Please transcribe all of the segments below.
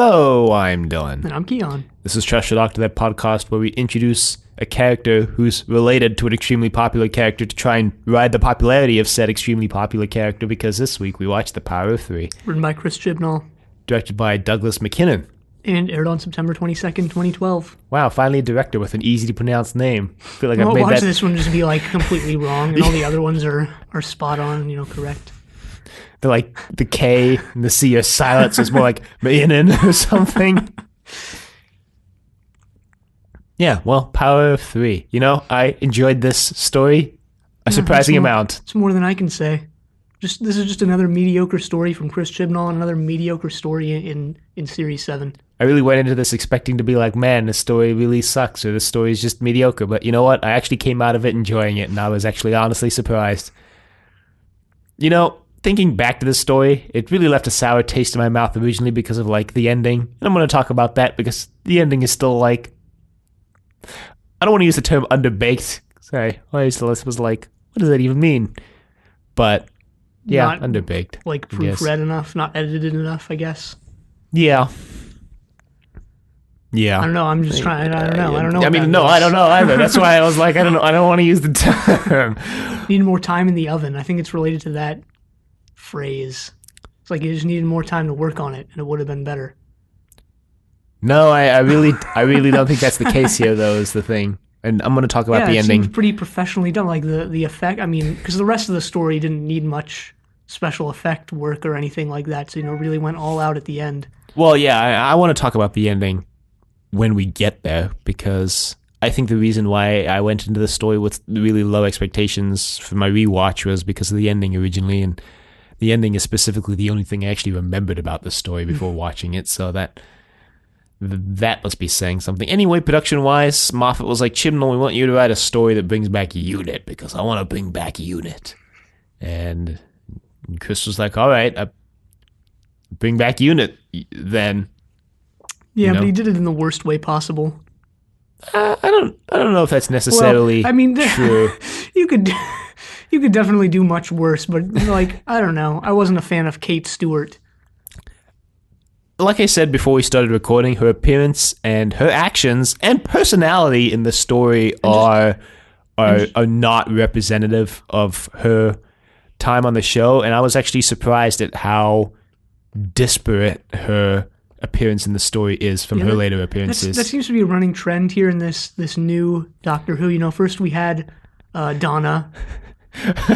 Hello, I'm Dylan. And I'm Keon. This is Trash the Doctor, that podcast where we introduce a character who's related to an extremely popular character to try and ride the popularity of said extremely popular character, because this week we watched The Power of Three. Written by Chris Chibnall. Directed by Douglas McKinnon. And aired on September 22nd, 2012. Wow, finally a director with an easy-to-pronounce name. I feel like I've made watch that... this one just be like completely wrong, and all the other ones are spot on, correct. They're like the K and the C are silent, so it's more like McKinnon or something. Yeah, well, Power of Three. I enjoyed this story a surprising amount. It's more than I can say. This is just another mediocre story from Chris Chibnall, and another mediocre story in Series 7. I really went into this expecting to be like, man, this story really sucks, or this story is just mediocre. But you know what? I actually came out of it enjoying it, and I was actually honestly surprised. Thinking back to this story, it really left a sour taste in my mouth originally because of, the ending. And I'm going to talk about that because the ending is still, I don't want to use the term underbaked. Sorry, I was like, what does that even mean? But, yeah, not, underbaked. Proofread enough, not edited enough, I guess. Yeah. I don't know, I'm just trying, I don't know. I don't know. I don't know either. That's why I was like, I don't want to use the term. Need more time in the oven. I think it's related to that phrase. It's like you just needed more time to work on it, and it would have been better. No, I really don't think that's the case here, though, is the thing. And I'm going to talk about the ending. It seems pretty professionally done, the effect. I mean, because the rest of the story didn't need much special effect work or anything like that, so, really went all out at the end. Well, yeah, I want to talk about the ending when we get there, because I think the reason why I went into the story with really low expectations for my rewatch was because of the ending originally, and the ending is specifically the only thing I actually remembered about the story before watching it, so that must be saying something. Anyway, production-wise, Moffat was like, Chibnall, we want you to write a story that brings back Unit, because I want to bring back Unit. And Chris was like, all right, bring back Unit then. Yeah, but he did it in the worst way possible. I don't know if that's necessarily true. You could definitely do much worse, but I don't know. I wasn't a fan of Kate Stewart. Like I said before we started recording, her appearance and her actions and personality in the story are not representative of her time on the show, and I was actually surprised at how disparate her appearance in the story is from her later appearances. That seems to be a running trend here in this new Doctor Who. First we had Donna,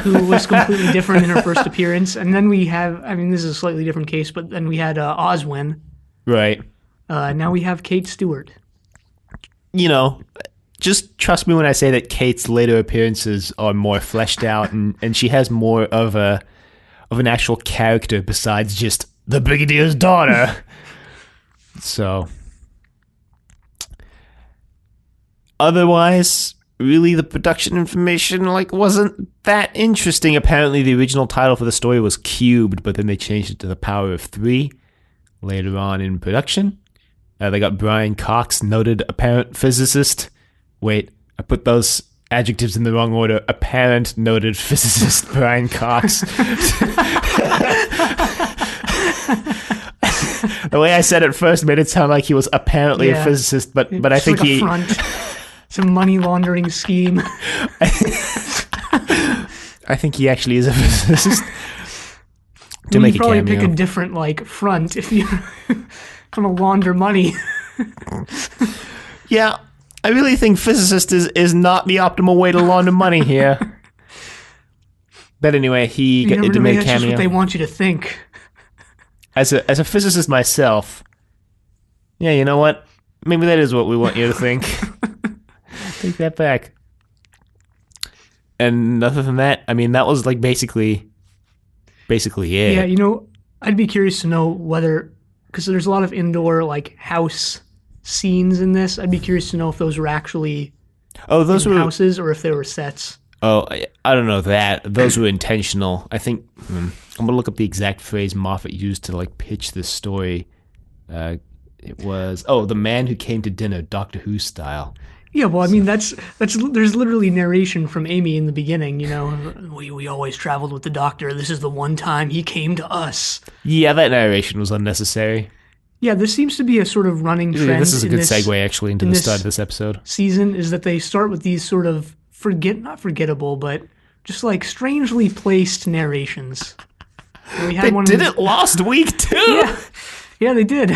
who was completely different in her first appearance, and then we have, this is a slightly different case, but then we had Oswin. Right. Now we have Kate Stewart. Just trust me when I say that Kate's later appearances are more fleshed out, and she has more of an actual character besides just the Brigadier's daughter. So, otherwise, really the production information wasn't that interesting. Apparently the original title for the story was Cubed, but then they changed it to The Power of Three later on in production. They got Brian Cox, noted apparent physicist. Wait, I put those adjectives in the wrong order. Apparent noted physicist Brian Cox. The way I said it first made it sound like he was apparently a physicist, but I think he... It's a money laundering scheme. I think he actually is a physicist. To make a cameo. You probably pick a different, front if you're going to launder money. Yeah, I really think physicist is not the optimal way to launder money here. But anyway, he got to make a cameo. That's just what they want you to think. As a physicist myself, yeah, you know what? Maybe that is what we want you to think. Take that back. And other than that, that was basically it. Yeah, I'd be curious to know whether, because there's a lot of indoor house scenes in this. I'd be curious to know if those were actually those were houses or if they were sets. Oh, I don't know that. Those were intentional. I think I'm going to look up the exact phrase Moffat used to pitch this story. It was, the man who came to dinner, Doctor Who style. Yeah, well, that's there's literally narration from Amy in the beginning, we always traveled with the Doctor. This is the one time he came to us. Yeah, that narration was unnecessary. Yeah, this seems to be a sort of running trend. This is a good segue, actually, into in the this start of this episode. season is that they start with these sort of not forgettable, but just like strangely placed narrations. We had They did it last week, too! Yeah, they did.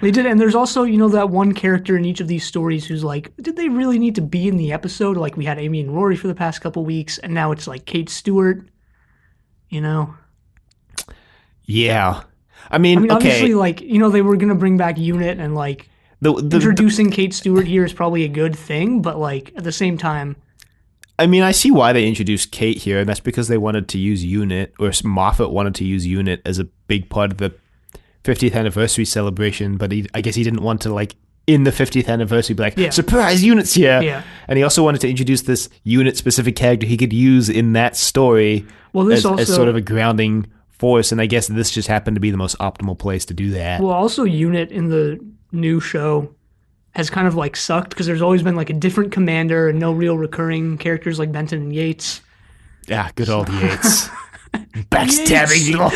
They did, and there's also, that one character in each of these stories who's like, did they really need to be in the episode? Like, we had Amy and Rory for the past couple weeks, and now it's like Kate Stewart, Yeah. I mean, okay. Obviously, like, they were going to bring back Unit, and like, introducing Kate Stewart here is probably a good thing, but like, at the same time... I mean, I see why they introduced Kate here, and that's because they wanted to use Unit, or Moffat wanted to use Unit as a big part of the 50th anniversary celebration, but I guess he didn't want to, like, in the 50th anniversary, be like, surprise, Unit's here! Yeah. And he also wanted to introduce this Unit-specific character he could use in that story as sort of a grounding force, and I guess this just happened to be the most optimal place to do that. Well, also Unit in the new show has kind of like sucked because there's always been like a different commander and no real recurring characters like Benton and Yates. Yeah, good old Yates. Backstabbing little...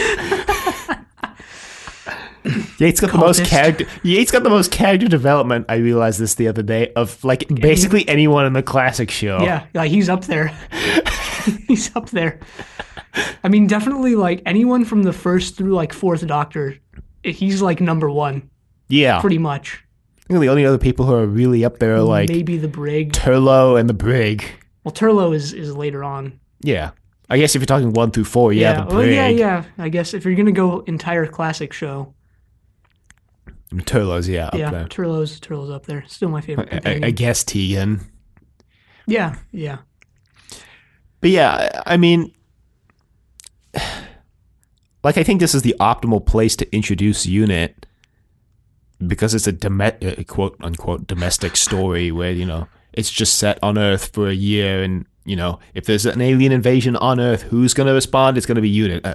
Yates got the most character development, I realized this the other day, of like basically anyone in the classic show. Yeah, like he's up there. He's up there. I mean, definitely like anyone from the first through like fourth Doctor, he's like number one. Yeah. Pretty much. I think the only other people who are really up there are like... maybe the Brig. Turlo and the Brig. Well, Turlo is later on. Yeah. I guess if you're talking 1 through 4, the Brig. Well, yeah. I guess if you're going to go entire classic show... Turlo's, up there. Turlo's up there. Still my favorite companion. I guess Tegan. Yeah. But yeah, I mean... Like, I think this is the optimal place to introduce Unit because it's a quote-unquote domestic story where, it's just set on Earth for a year and, if there's an alien invasion on Earth, who's going to respond? It's going to be Unit.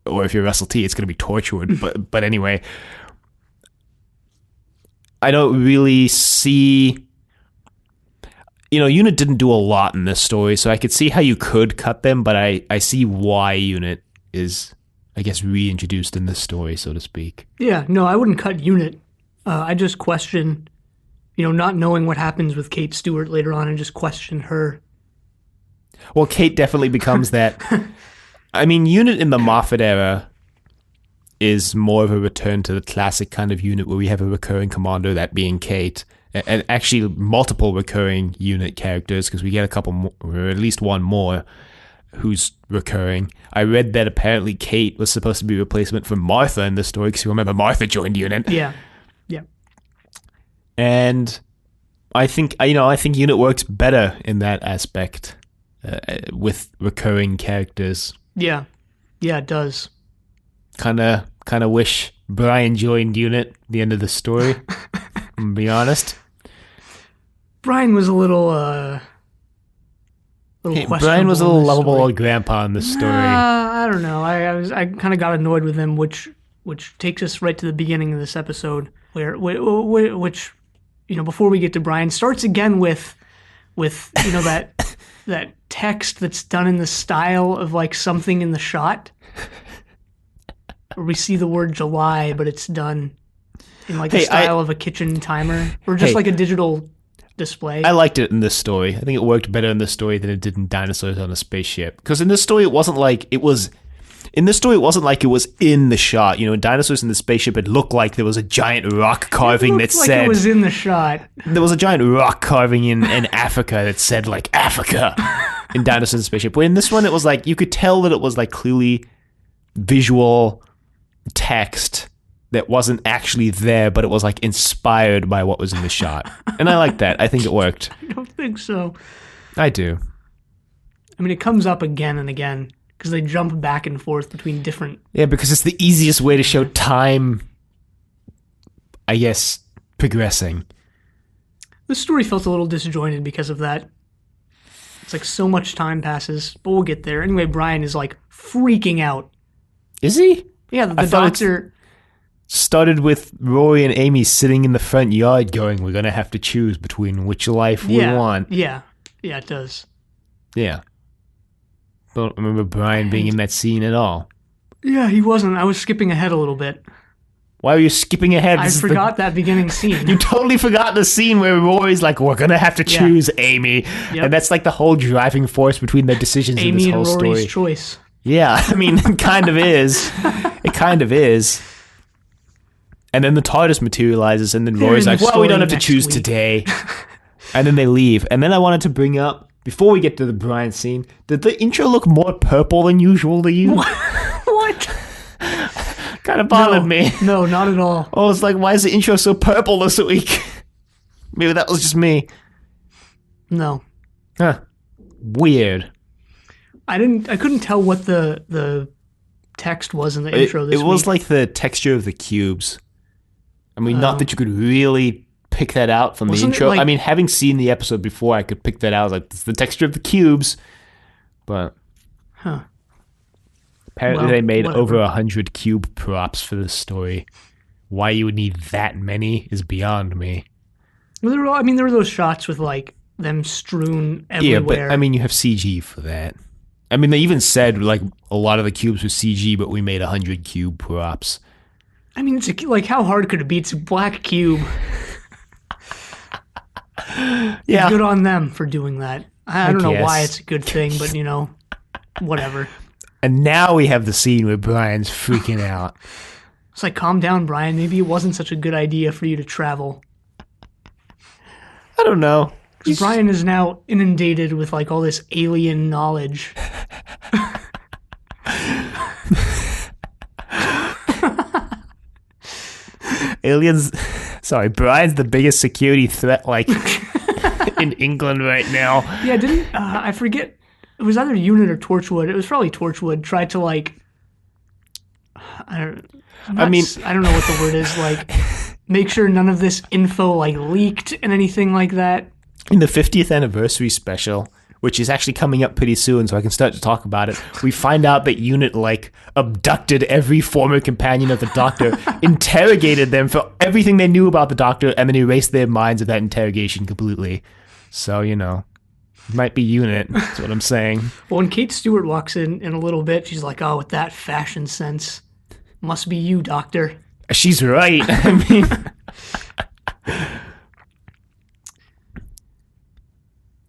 Or if you're Russell T, it's going to be Torchwood. But anyway... I don't really see... Unit didn't do a lot in this story, so I could see how you could cut them, but I see why Unit is, I guess, reintroduced in this story, so to speak. Yeah, no, I wouldn't cut Unit. I just question, not knowing what happens with Kate Stewart later on and just question her. Well, Kate definitely becomes that... I mean, Unit in the Moffat era... is more of a return to the classic kind of Unit where we have a recurring commander, that being Kate, and actually multiple recurring Unit characters because we get a couple more, or at least one more, who's recurring. I read that apparently Kate was supposed to be a replacement for Martha in this story because you remember Martha joined Unit. Yeah. And I think Unit works better in that aspect with recurring characters. Yeah, it does. Kind of wish Brian joined Unit at the end of the story. I'm gonna be honest. Brian was a little Brian was a little lovable old grandpa in this story. I don't know. I kind of got annoyed with him, which takes us right to the beginning of this episode, which before we get to Brian, starts again with that text that's done in the style of like something in the shot. Where we see the word July, but it's done in like the style of a kitchen timer or just like a digital display. I liked it in this story. I think it worked better in this story than it did in Dinosaurs on a Spaceship. Because in this story, it wasn't like it was... In this story, it wasn't like it was in the shot. In Dinosaurs in the Spaceship, it looked like there was a giant rock carving that said... it was in the shot. There was a giant rock carving in Africa that said, like, Africa in Dinosaurs in the Spaceship. But in this one, it was like, you could tell that it was like clearly visual text that wasn't actually there, but it was like inspired by what was in the shot. And I like that. I think it worked. I don't think so. I do. I mean, it comes up again and again because they jump back and forth between different... Yeah, because it's the easiest way to show time, I guess, progressing. This story felt a little disjointed because of that. It's like so much time passes, but we'll get there. Anyway, Brian is like freaking out. Is he? Yeah, the doctor... Started with Rory and Amy sitting in the front yard going, we're going to have to choose between which life we want. Yeah, it does. Yeah. Don't remember Brian being in that scene at all. Yeah, he wasn't. I was skipping ahead a little bit. Why are you skipping ahead? I forgot that beginning scene. You totally forgot the scene where Rory's like, we're going to have to choose Amy. Yep. And that's like the whole driving force between their decisions in this whole story. Amy and Rory's choice. Yeah, I mean, it kind of is. It kind of is. And then the TARDIS materializes, and then Rory's like, well, we don't have to choose today. And then they leave. And then I wanted to bring up, before we get to the Brian scene, did the intro look more purple than usual to you? What? Kind of bothered me. No, not at all. I was like, why is the intro so purple this week? Maybe that was just me. No. Huh. Weird. I couldn't tell what the text was in the intro this week. It was like the texture of the cubes. I mean, not that you could really pick that out from the intro. I mean, having seen the episode before, I could pick that out. I was like, it's the texture of the cubes. But apparently they made over 100 cube props for this story. Why you would need that many is beyond me. Well, there were those shots with like them strewn everywhere. Yeah, but I mean, you have CG for that. I mean, they even said like a lot of the cubes were CG, but we made 100 cube props. I mean, it's like, how hard could it be? It's a black cube. Yeah. Good on them for doing that. I don't know why it's a good thing, but, whatever. And now we have the scene where Brian's freaking out. It's like, calm down, Brian. Maybe it wasn't such a good idea for you to travel. I don't know. Brian is now inundated with, like, all this alien knowledge. Brian's the biggest security threat, like, in England right now. Yeah, I forget, it was either Unit or Torchwood. It was probably Torchwood tried to, like, I don't know what the word is, like, make sure none of this info, like, leaked and anything like that. In the 50th anniversary special, which is actually coming up pretty soon, so I can start to talk about it, we find out that Unit, like, abducted every former companion of the Doctor, interrogated them for everything they knew about the Doctor, and then erased their minds of that interrogation completely. So, it might be Unit, that's what I'm saying. Well, when Kate Stewart walks in a little bit, she's like, oh, with that fashion sense, must be you, Doctor. She's right. I mean...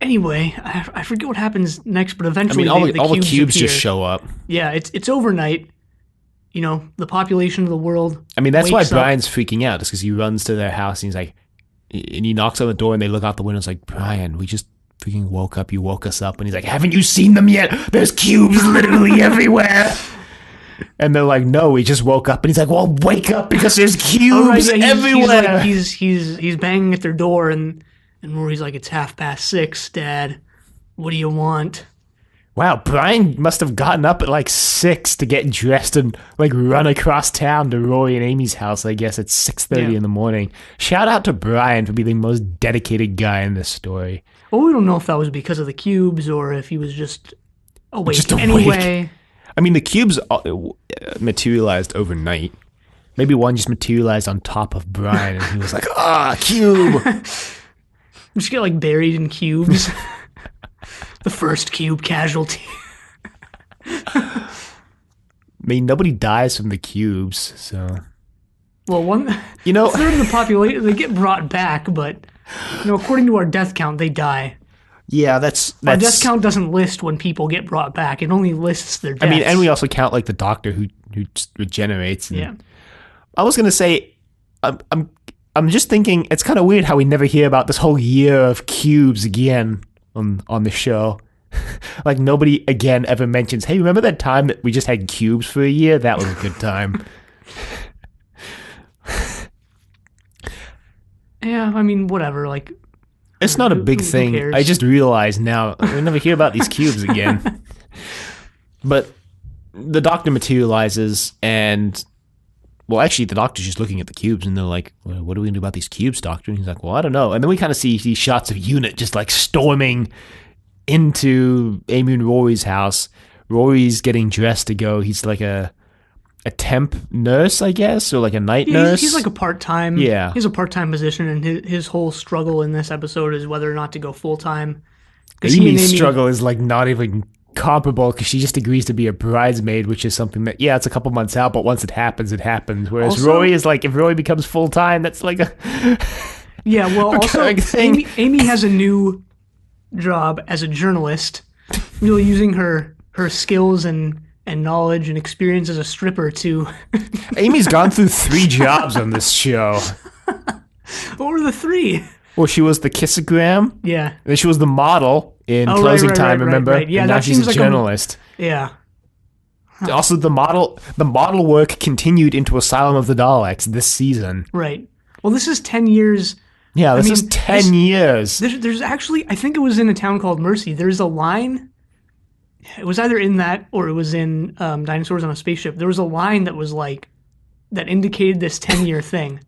Anyway, I forget what happens next, but eventually all the cubes appear. just show up. Yeah, it's overnight. The population of the world. I mean, that's why wakes Brian's freaking out. It's because he runs to their house and he's like, and he knocks on the door and they look out the window. It's like, Brian, we just freaking woke up. You woke us up. And he's like, haven't you seen them yet? There's cubes literally everywhere. And they're like, no, we just woke up. And he's like, well, wake up because there's cubes everywhere. He's banging at their door and Rory's like, it's 6:30, Dad. What do you want? Wow, Brian must have gotten up at like 6 to get dressed and like run across town to Rory and Amy's house, I guess, at 6:30 in the morning. Shout out to Brian for being the most dedicated guy in this story. Well, we don't know if that was because of the cubes or if he was just awake anyway. I mean, the cubes materialized overnight. Maybe one just materialized on top of Brian and he was like, cube! Just get like buried in cubes. The first cube casualty. I mean, nobody dies from the cubes, so. Well, a third of the population, they get brought back, but according to our death count, they die. Yeah, that's our death count doesn't list when people get brought back. It only lists their deaths. I mean, and we also count like the Doctor who just regenerates. Yeah. I was gonna say, I'm just thinking it's kind of weird how we never hear about this whole year of cubes again on the show. Like nobody again ever mentions, hey, remember that time that we just had cubes for a year? That was a good time. Yeah, I mean, whatever. Like, it's not a big thing. Cares? I just realized now we never hear about these cubes again. But the Doctor materializes and. Well, actually, the Doctor's just looking at the cubes, and they're like, well, what are we going to do about these cubes, Doctor? And he's like, well, I don't know. And then we kind of see these shots of Unit just, like, storming into Amy and Rory's house. Rory's getting dressed to go. He's like a temp nurse, I guess, or like a night nurse. He's like a part-time. Yeah. He's a part-time position, and his whole struggle in this episode is whether or not to go full-time. Amy's struggle is, like, not even comparable because she just agrees to be a bridesmaid, which is something that, yeah, it's a couple months out, but once it happens, it happens. Whereas Also- Rory is like, if Rory becomes full-time, that's like a... Yeah, well, also, recurring thing. Amy has a new job as a journalist, really using her skills and knowledge and experience as a stripper to... Amy's gone through 3 jobs on this show. What were the 3? Well, she was the kissogram, Yeah, then she was the model in Closing Time, remember? right. Yeah, and now that she's seems a like journalist. yeah. Also, the model work continued into Asylum of the Daleks this season. Right. Well, this is 10 years... Yeah, this I is mean, 10 years. There's actually, I think it was in a town called Mercy. There's a line. It was either in that or it was in Dinosaurs on a Spaceship. There was a line that was like, that indicated this 10-year thing.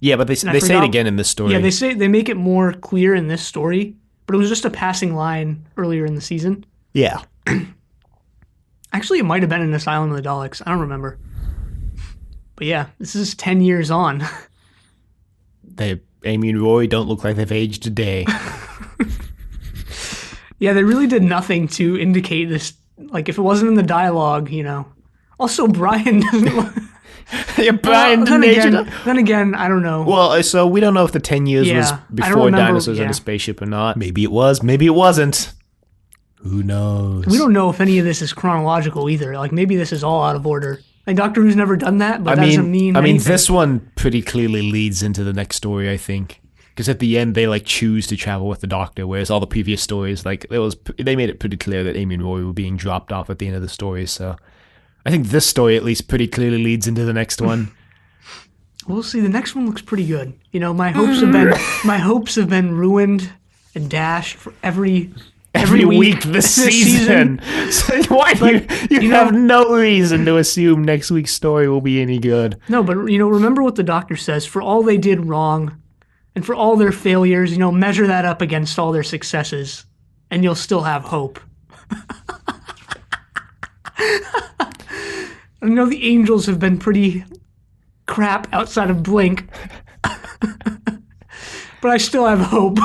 Yeah, but they say it again in this story. Yeah, they make it more clear in this story, but it was just a passing line earlier in the season. Yeah. Actually, it might have been in Asylum of the Daleks. I don't remember. But yeah, this is 10 years on. Amy and Rory don't look like they've aged a day. Yeah, they really did nothing to indicate this. Like, if it wasn't in the dialogue, you know. Also, Brian doesn't look... Yeah, Brian didn't age enough. Then again, I don't know. Well, so we don't know if the 10 years was Yeah, I don't before remember- Dinosaurs on yeah. a Spaceship or not. Maybe it was. Maybe it wasn't. Who knows? We don't know if any of this is chronological either. Like, maybe this is all out of order. Like, Doctor Who's never done that, but that doesn't mean anything. this one pretty clearly leads into the next story, I think. Because at the end, they, like, choose to travel with the Doctor, whereas all the previous stories, like, they made it pretty clear that Amy and Rory were being dropped off at the end of the story, so... I think this story, at least, pretty clearly leads into the next one. We'll see. The next one looks pretty good. You know, my hopes have been ruined and dashed for every week this season. So why do you have no reason to assume next week's story will be any good? No, but, you know, remember what the Doctor says. For all they did wrong and for all their failures, you know, measure that up against all their successes and you'll still have hope. I know the Angels have been pretty crap outside of Blink, but I still have hope.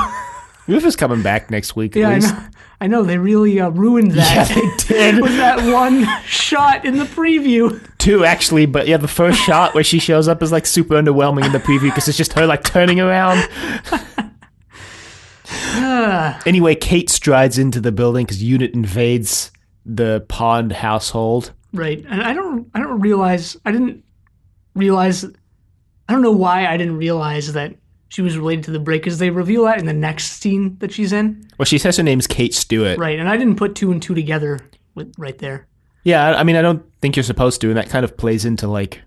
Rufus coming back next week, Yeah, at least. I know. They really ruined that. Yeah, they did. With that one shot in the preview. 2, actually, but yeah, the first shot where she shows up is like super underwhelming in the preview because it's just her like turning around. Anyway, Kate strides into the building because Unit invades the Pond household. Right, and I don't know why I didn't realize that she was related to the break, because they reveal that in the next scene that she's in. Well, she says her name's Kate Stewart. Right, and I didn't put 2 and 2 together right there. Yeah, I mean, I don't think you're supposed to, and that kind of plays into, like,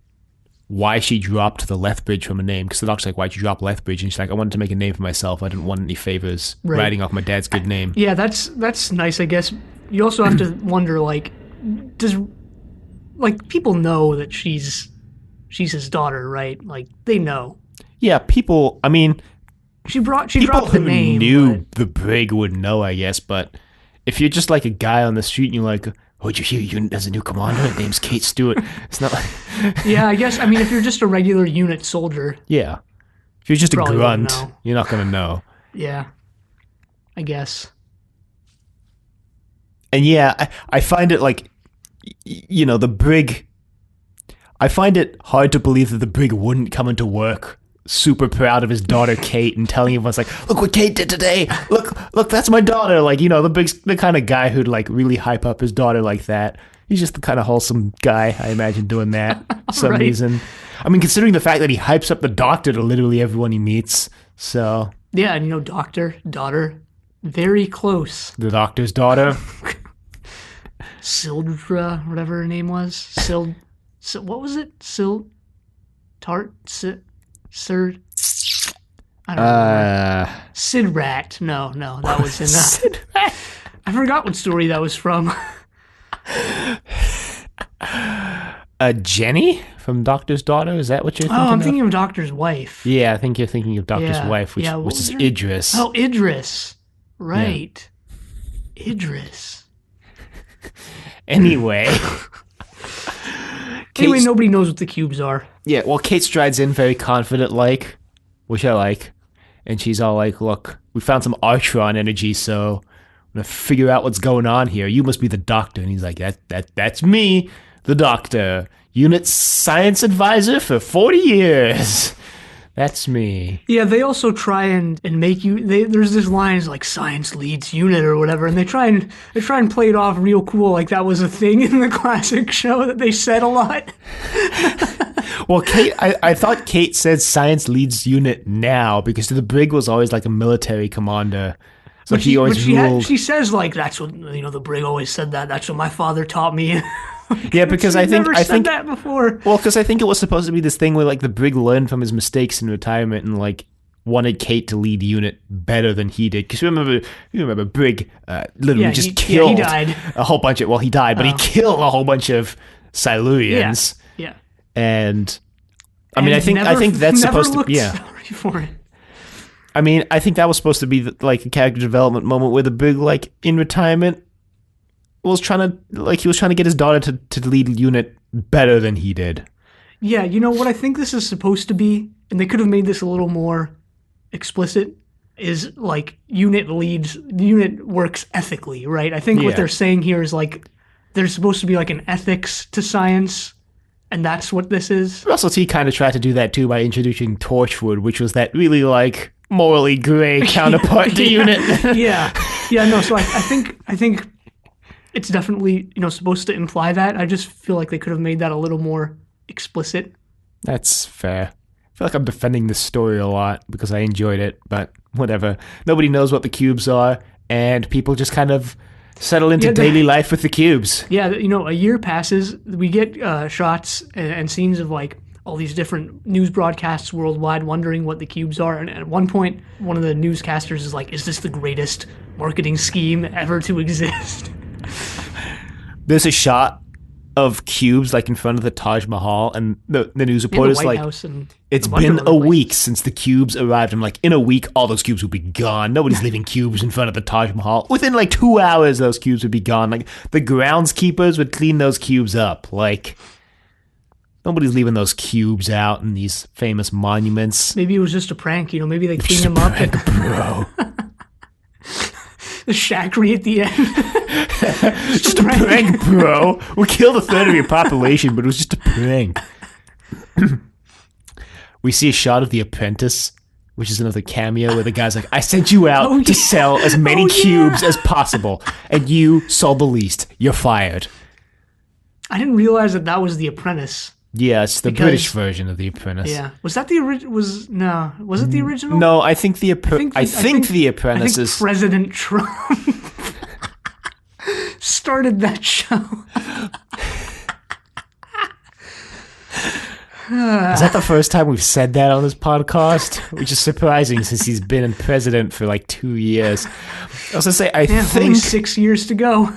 why she dropped the Lethbridge from a name, because the doctor's like, why'd you drop Lethbridge? And she's like, I wanted to make a name for myself. I didn't want any favors writing off my dad's good name. Yeah, that's nice, I guess. You also have to wonder, like, people know that she's his daughter, right? Like, they know. Yeah, people, I mean... She dropped the the name. People who knew the brig would know, I guess, but if you're just like a guy on the street and you're like, oh, did you hear there's a new commander? Her name's Kate Stewart. It's not like... Yeah, I guess, I mean, if you're just a regular unit soldier... Yeah. If you're just a probably grunt, wouldn't know. you're not going to know. Yeah, I guess. And yeah, I find it like, you know, the brig... I find it hard to believe that the brig wouldn't come into work super proud of his daughter Kate and telling everyone, like, look what Kate did today. Look, that's my daughter. Like, you know, the kind of guy who'd like really hype up his daughter like that. He's just the kind of wholesome guy, I imagine, doing that for some reason. I mean, considering the fact that he hypes up the doctor to literally everyone he meets. So yeah, and you know, daughter, very close. The doctor's daughter. Sildra, whatever her name was. What was it? Sir. I don't know. Sidrat. No, that was in Sidrat. I forgot what story that was from. Jenny from Doctor's Daughter? Is that what you're thinking of? Oh, I'm thinking of Doctor's Wife. Yeah, I think you're thinking of Doctor's Wife, which is Idris. Oh, Idris. Right. Yeah. Idris. Anyway. Anyway, nobody knows what the cubes are. Yeah, well, Kate strides in very confident-like, which I like. And she's all like, look, we found some Artron energy, so gonna figure out what's going on here. You must be the doctor. And he's like, that's me, the doctor. Unit science advisor for 40 years. That's me. Yeah, they also try and make you. There's this line is like science leads unit or whatever, and they try and play it off real cool, like that was a thing in the classic show that they said a lot. Well, Kate, I thought Kate said science leads unit now because the Brig was always like a military commander. So he always ruled. She says like that's what the Brig always said that. That's what my father taught me. Yeah, because I think that before. Well, because I think it was supposed to be this thing where like the Brig learned from his mistakes in retirement and like wanted Kate to lead unit better than he did. Because you remember Brig literally killed he died. a whole bunch of. Well, he died, but he killed a whole bunch of Silurians. Yeah. And I mean, I think that's supposed to be sorry for it. I mean, I think that was supposed to be like a character development moment where the Brig, like in retirement, was trying to get his daughter to lead unit better than he did. Yeah, what I think this is supposed to be, and they could have made this a little more explicit, is like unit works ethically, right? I think what they're saying here is like there's supposed to be like an ethics to science, and that's what this is. Russell T kind of tried to do that too by introducing Torchwood, which was that really like morally gray counterpart to unit. No. So I think it's definitely supposed to imply that. I just feel like they could have made that a little more explicit. That's fair. I feel like I'm defending this story a lot because I enjoyed it, but whatever. Nobody knows what the cubes are, and people just kind of settle into daily life with the cubes. Yeah, a year passes. We get shots and scenes of like all these different news broadcasts worldwide wondering what the cubes are. And at one point, one of the newscasters is like, is this the greatest marketing scheme ever to exist? There's a shot of cubes like in front of the Taj Mahal, and the news reporter's like, it's been a week since the cubes arrived. I'm like, in a week, all those cubes will be gone. Nobody's leaving cubes in front of the Taj Mahal. Within like 2 hours, those cubes would be gone. Like the groundskeepers would clean those cubes up. Like nobody's leaving those cubes out in these famous monuments. Maybe it was just a prank. Maybe they cleaned them up. Bro. The Shaqri at the end. Just a prank, bro. We killed a third of your population, but it was just a prank. We see a shot of The Apprentice, which is another cameo where the guy's like, I sent you out to sell as many cubes as possible, and you sold the least. You're fired. I didn't realize that was The Apprentice. Yeah, it's the British version of The Apprentice. Yeah. Was that the original? Was it the original? No, I think The Apprentice I think President Trump started that show. Is that the first time we've said that on this podcast? Which is surprising since he's been in president for like 2 years. I was going to say, I think... only 6 years to go.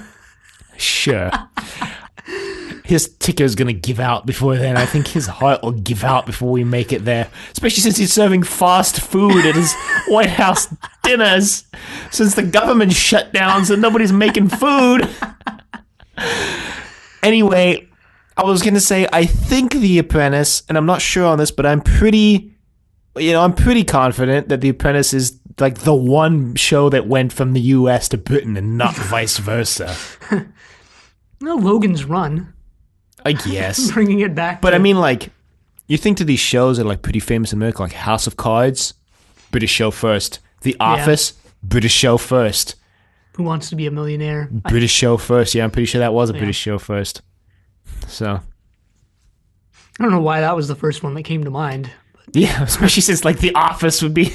Sure. His ticker's going to give out before then. I think his heart will give out before we make it there. Especially since he's serving fast food at his White House dinners. Since the government shut down, so nobody's making food. Anyway, I was going to say, I think The Apprentice, and I'm not sure on this, but I'm pretty confident that The Apprentice is like the one show that went from the US to Britain and not vice versa. No, Logan's Run. I guess. Bringing it back. But I mean, like, you think to these shows that are like pretty famous in America, like House of Cards, British show first. The Office, British show first. Who Wants to Be a Millionaire? British show first. Yeah, I'm pretty sure that was a British show first. So. I don't know why that was the first one that came to mind. Yeah, especially since like The Office would be.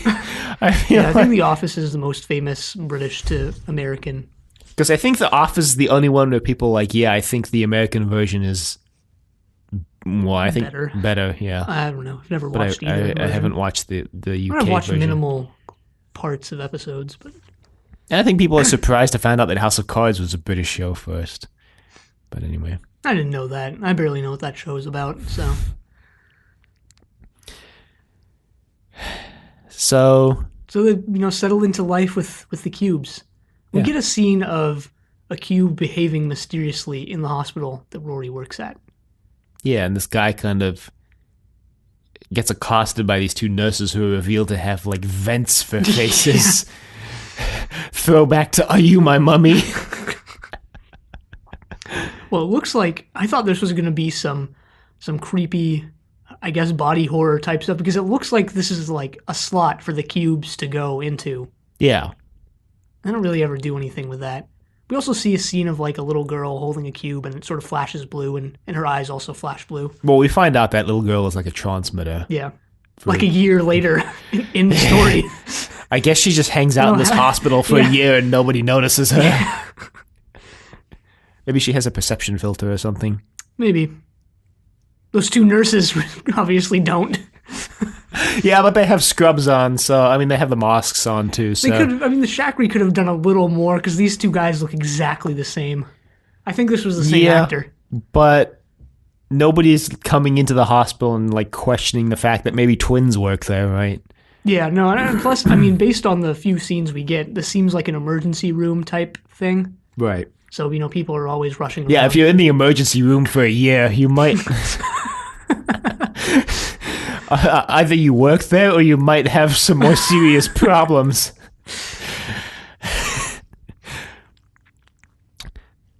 I think The Office is the most famous British to American. Because I think The Office is the only one where people like, I think the American version is, better. Yeah. I don't know. I've never watched either. I haven't watched the UK version. I've watched minimal parts of episodes, but. And I think people are surprised to find out that House of Cards was a British show first. But anyway. I didn't know that. I barely know what that show is about, so. So they, settled into life with the cubes. We get a scene of a cube behaving mysteriously in the hospital that Rory works at. Yeah, and this guy kind of gets accosted by these two nurses who are revealed to have like vents for faces. throwback to Are You My Mummy? Well, it looks like I thought this was going to be some creepy, I guess, body horror type stuff because it looks like this is like a slot for the cubes to go into. Yeah. I don't really ever do anything with that. We also see a scene of like a little girl holding a cube and it sort of flashes blue and her eyes also flash blue. Well, we find out that little girl is like a transmitter. Yeah. Like a year later in the story. I guess she just hangs out in this hospital for a year and nobody notices her. Yeah. Maybe she has a perception filter or something. Maybe. Those two nurses obviously don't. Yeah, but they have scrubs on, so, I mean, they have the masks on, too, so... the Shakri could have done a little more, because these two guys look exactly the same. I think this was the same actor. But nobody's coming into the hospital and, like, questioning the fact that maybe twins work there, right? Yeah, no, and plus, I mean, based on the few scenes we get, this seems like an emergency room type thing. Right. So, people are always rushing around. Yeah, if you're in the emergency room for a year, you might... Either you work there or you might have some more serious problems.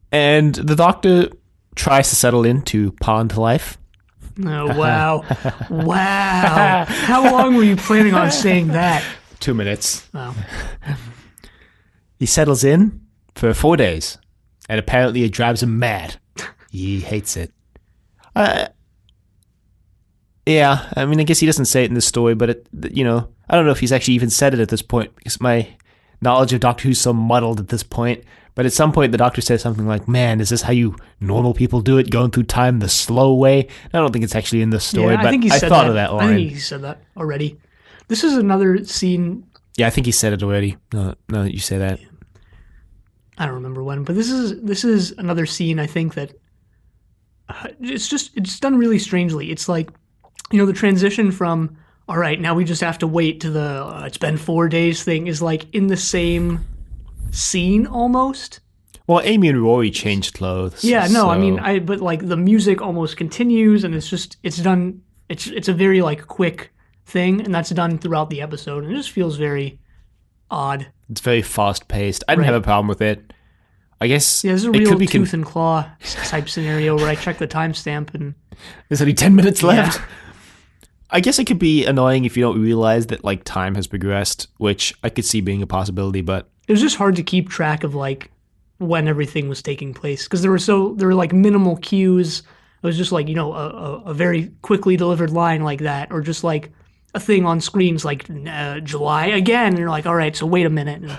And the doctor tries to settle into pond life. Oh, wow. Wow. How long were you planning on saying that? 2 minutes. Wow. He settles in for 4 days, and apparently it drives him mad. He hates it. Yeah, I mean, I guess he doesn't say it in the story, but, I don't know if he's actually even said it at this point, because my knowledge of Doctor Who's so muddled at this point. But at some point, the Doctor says something like, man, is this how you normal people do it, going through time the slow way? I don't think it's actually in the story, but I thought of that line. I think he said that already. This is another scene... Yeah, I think he said it already, now that you say that. I don't remember when, but this is another scene, I think, that... it's done really strangely. It's like... the transition from, all right, now we just have to wait to the it's been 4 days thing is like in the same scene almost. Well, Amy and Rory changed clothes. Yeah, no, so. I mean, but like the music almost continues and it's done, it's a very like quick thing and that's done throughout the episode and it just feels very odd. It's very fast paced. I didn't have a problem with it. I guess this is a real tooth and claw type scenario where I check the timestamp and... There's only 10 minutes left. Yeah. I guess it could be annoying if you don't realize that, like, time has progressed, which I could see being a possibility, but... It was just hard to keep track of, like, when everything was taking place, because there were, like, minimal cues. It was just, like, a very quickly delivered line like that, or just, like, a thing on screens like, July again, and you're like, all right, so wait a minute. And,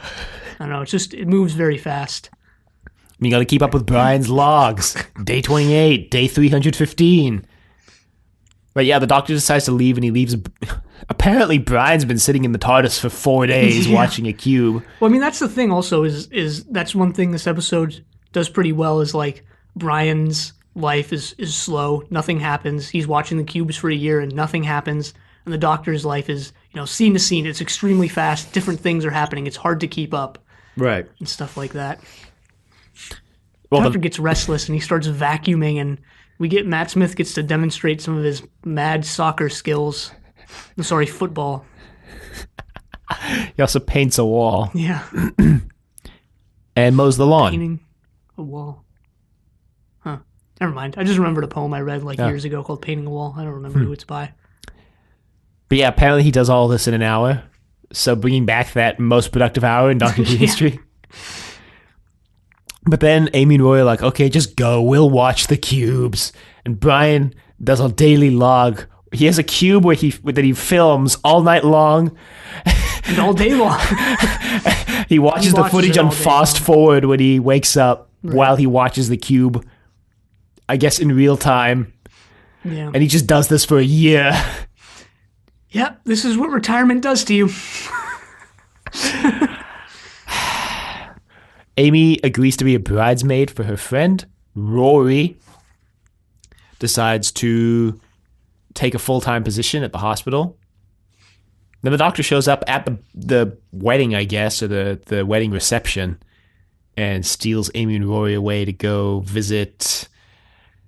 I don't know, it moves very fast. You gotta keep up with Brian's logs. Day 28, day 315. But yeah, the Doctor decides to leave, and he leaves. Apparently, Brian's been sitting in the TARDIS for 4 days watching a cube. Well, I mean, that's the thing. Also, is that's one thing this episode does pretty well. Is like Brian's life is slow. Nothing happens. He's watching the cubes for a year, and nothing happens. And the Doctor's life is scene to scene. It's extremely fast. Different things are happening. It's hard to keep up. Right. And stuff like that. Well, Doctor gets restless, and he starts vacuuming, and Matt Smith gets to demonstrate some of his mad soccer skills. I'm sorry, football. He also paints a wall. Yeah. And mows the lawn. Painting a wall. Huh. Never mind. I just remembered a poem I read years ago called Painting a Wall. I don't remember who it's by. But yeah, apparently he does all this in an hour. So bringing back that most productive hour in Doctor Who history. But then Amy and Roy are like, okay, just go. We'll watch the cubes. And Brian does a daily log. He has a cube that he films all night long. And all day long. He watches the footage on fast forward when he wakes up while he watches the cube. I guess in real time. Yeah. And he just does this for a year. Yep, this is what retirement does to you. Amy agrees to be a bridesmaid for her friend. Rory decides to take a full-time position at the hospital. Then the Doctor shows up at the wedding, I guess, or the wedding reception, and steals Amy and Rory away to go visit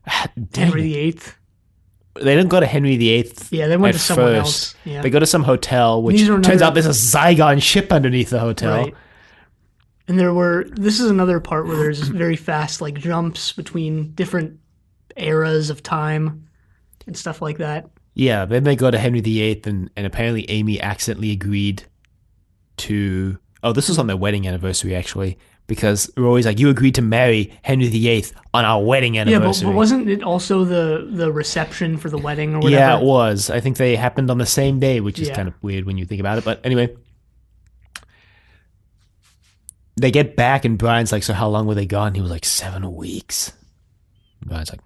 Henry VIII. They didn't go to Henry VIII. Yeah, they went to someone else. Yeah. They go to some hotel, which turns out there's a Zygon ship underneath the hotel. Right. And this is another part where there's very fast like jumps between different eras of time and stuff like that. Yeah, then they go to Henry VIII, and apparently Amy accidentally agreed to... Oh, this was on their wedding anniversary, actually, because Rory's like, you agreed to marry Henry VIII on our wedding anniversary. Yeah, but wasn't it also the reception for the wedding or whatever? Yeah, it was. I think they happened on the same day, which is kind of weird when you think about it. But anyway, they get back, and Brian's like, so how long were they gone? He was like, 7 weeks. Brian's like,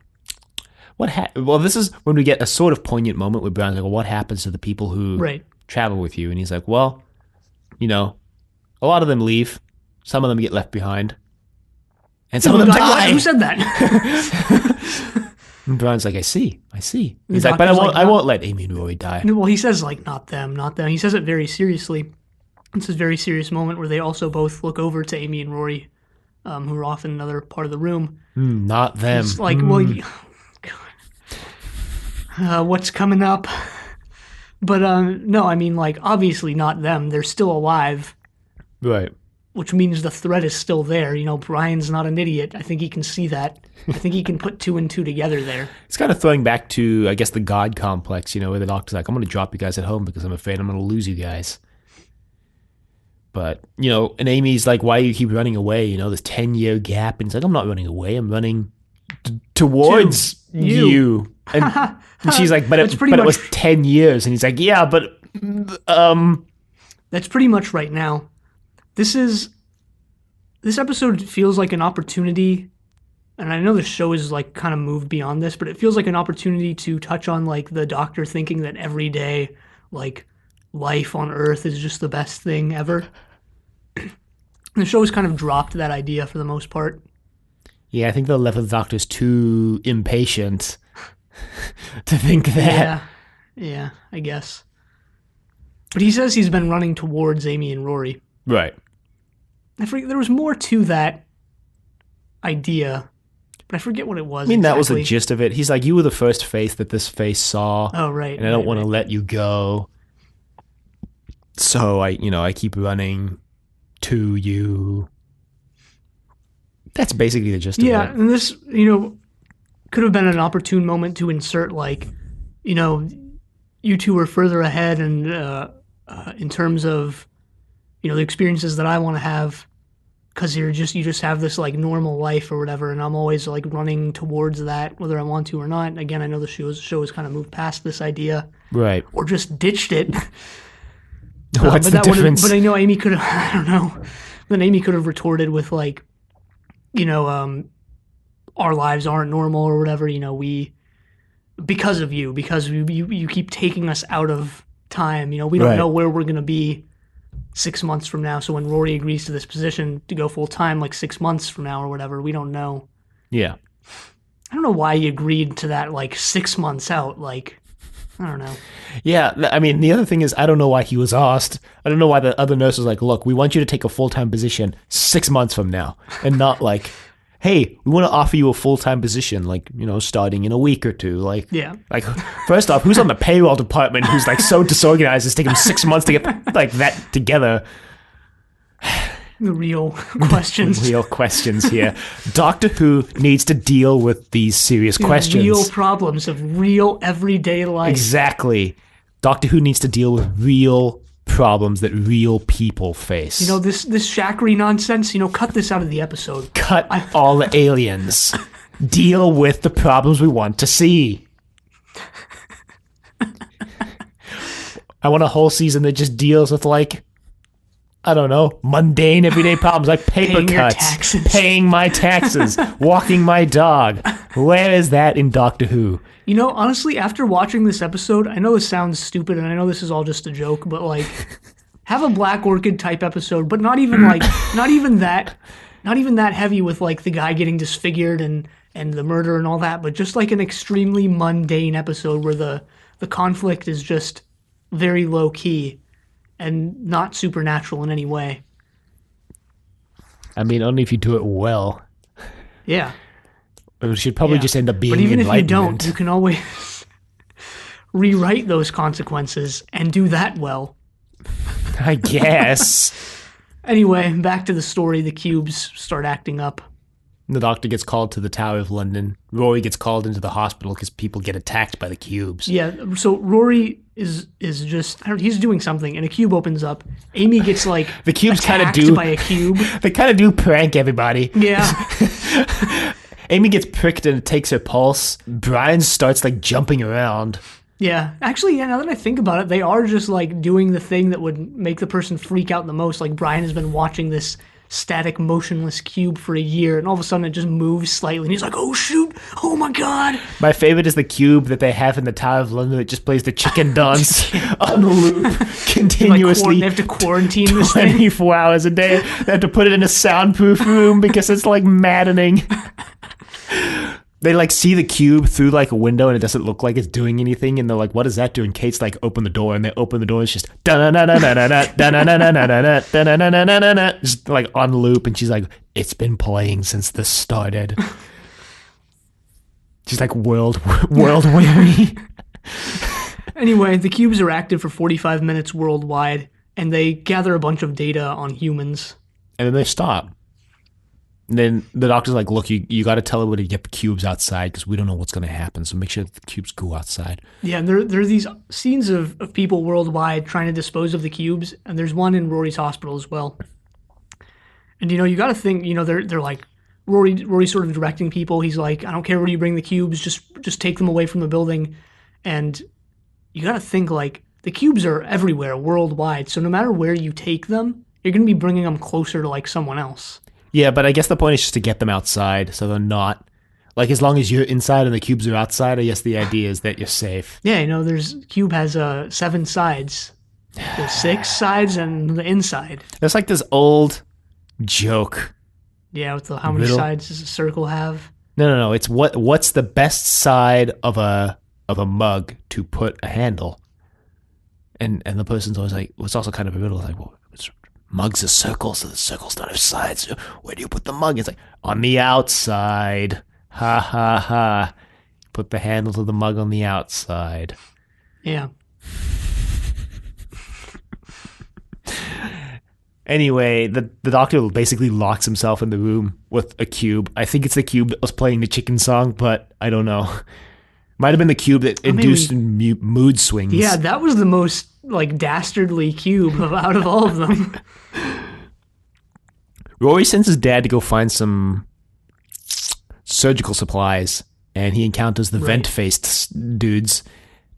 well, this is when we get a sort of poignant moment where Brian's like, well, what happens to the people who travel with you? And he's like, well, you know, a lot of them leave. Some of them get left behind. And some of them die. Who said that? And Brian's like, I see. He's like, but I won't let Amy and Rory die. Well, he says, like, not them. He says it very seriously. It's a very serious moment where they also both look over to Amy and Rory, who are off in another part of the room. Not them. It's like, well, what's coming up? But no, I mean, like, obviously not them. They're still alive. Right. Which means the threat is still there. You know, Brian's not an idiot. I think he can see that. I think he can put 2 and 2 together there. It's kind of throwing back to, I guess, the God complex, you know, where the doctor's like, I'm going to drop you guys at home because I'm afraid I'm going to lose you guys. But, you know, and Amy's like, why do you keep running away? You know, this 10-year gap. And he's like, I'm not running away. I'm running towards you. And she's like, but it was 10 years. And he's like, yeah, but... That's pretty much right now. This episode feels like an opportunity, and I know the show is like kind of moved beyond this, but it feels like an opportunity to touch on like the doctor thinking that every day, like, life on Earth is just the best thing ever. The show has kind of dropped that idea for the most part. Yeah, I think the 11th Doctor's too impatient to think that. Yeah, I guess. But he says he's been running towards Amy and Rory. Right. I forget, there was more to that idea, but I forget what it was. I mean, that was the gist of it. He's like, you were the first face that this face saw. Oh, right. And I don't want to let you go. So I keep running to you. That's basically the gist of it. Yeah, and this, you know, could have been an opportune moment to insert, like, you know, you two are further ahead and in terms of, you know, the experiences that I want to have, because you just have this like normal life or whatever, and I'm always like running towards that, whether I want to or not. Again, I know the show has kind of moved past this idea, right, or just ditched it. What's the difference? But I know Amy could have. I don't know. Then Amy could have retorted with like, you know, our lives aren't normal or whatever. You know, because of you, because you keep taking us out of time. You know, we don't know where we're gonna be 6 months from now. So when Rory agrees to this position to go full time, like 6 months from now or whatever, we don't know. Yeah. I don't know why he agreed to that, like 6 months out. Like, I don't know. Yeah. I mean, the other thing is, I don't know why he was asked. I don't know why the other nurse was like, look, we want you to take a full-time position 6 months from now, and not like, hey, we want to offer you a full-time position, like, you know, starting in a week or two. Like, yeah. Like, first off, who's on the payroll department who's like so disorganized it's taking them 6 months to get like that together? The real questions. Real questions here. Doctor Who needs to deal with these serious questions. Real problems of real everyday life. Exactly. Doctor Who needs to deal with real problems that real people face. You know, this Shakri nonsense, you know, cut this out of the episode. Cut all the aliens. Deal with the problems we want to see. I want a whole season that just deals with, like, I don't know, mundane everyday problems like paper cuts, paying my taxes, walking my dog. Where is that in Doctor Who? You know, honestly, after watching this episode, I know this sounds stupid and I know this is all just a joke, but like, have a Black Orchid type episode, but not even that heavy with like the guy getting disfigured and the murder and all that, but just like an extremely mundane episode where the conflict is just very low key and not supernatural in any way. I mean, only if you do it well. Yeah. It should probably just end up being But even if you enlightenment. don't, you can always rewrite those consequences and do that well. I guess. Anyway, back to the story. The cubes start acting up. The doctor gets called to the Tower of London. Rory gets called into the hospital because people get attacked by the cubes. Yeah, so Rory is just, he's doing something, and a cube opens up. Amy gets, like, The cubes kind of attacked do by a cube. They kind of do prank everybody. Yeah. Amy gets pricked and it takes her pulse. Brian starts like jumping around. Yeah. Actually, yeah, now that I think about it, they are just, like, doing the thing that would make the person freak out the most. Like, Brian has been watching this static, motionless cube for a year, and all of a sudden it just moves slightly, and he's like, oh, shoot, oh my god. My favorite is the cube that they have in the Tower of London that just plays the chicken dance on loop continuously. They have to quarantine this thing. 24 hours a day. They have to put it in a soundproof room because it's like maddening. They like see the cube through like a window and it doesn't look like it's doing anything, and they're like, what does that do? And Kate's like, open the door, and they open the door, and it's just just like on loop, and she's like, it's been playing since this started. She's like world weary. Anyway, the cubes are active for 45 minutes worldwide, and they gather a bunch of data on humans. And then they stop. And then the doctor's like, look, you got to tell everybody to get the cubes outside because we don't know what's going to happen. So make sure that the cubes go outside. Yeah, and there are these scenes of people worldwide trying to dispose of the cubes, and there's one in Rory's hospital as well. And, you got to think, they're like, Rory's sort of directing people. He's like, I don't care where you bring the cubes, just take them away from the building. And you got to think, like, the cubes are everywhere worldwide. So no matter where you take them, you're going to be bringing them closer to, like, someone else. Yeah, but I guess the point is just to get them outside so they're not, like, as long as you're inside and the cubes are outside, I guess the idea is that you're safe. Yeah, cube has 7 sides. There's 6 sides and the inside. There's like this old joke. Yeah, with how many sides does a circle have? No. It's what's the best side of a mug to put a handle? And the person's always like, well, it's also kind of a riddle, like, well, mugs are circles, so the circles don't have sides. Where do you put the mug? It's like, on the outside. Ha, ha, ha. Put the handle to the mug on the outside. Yeah. Anyway, the doctor basically locks himself in the room with a cube. I think it's the cube that was playing the chicken song, but I don't know. Might have been the cube that induced mood swings. Yeah, that was the most, like, dastardly cube out of all of them. Rory sends his dad to go find some surgical supplies, and he encounters the vent-faced dudes,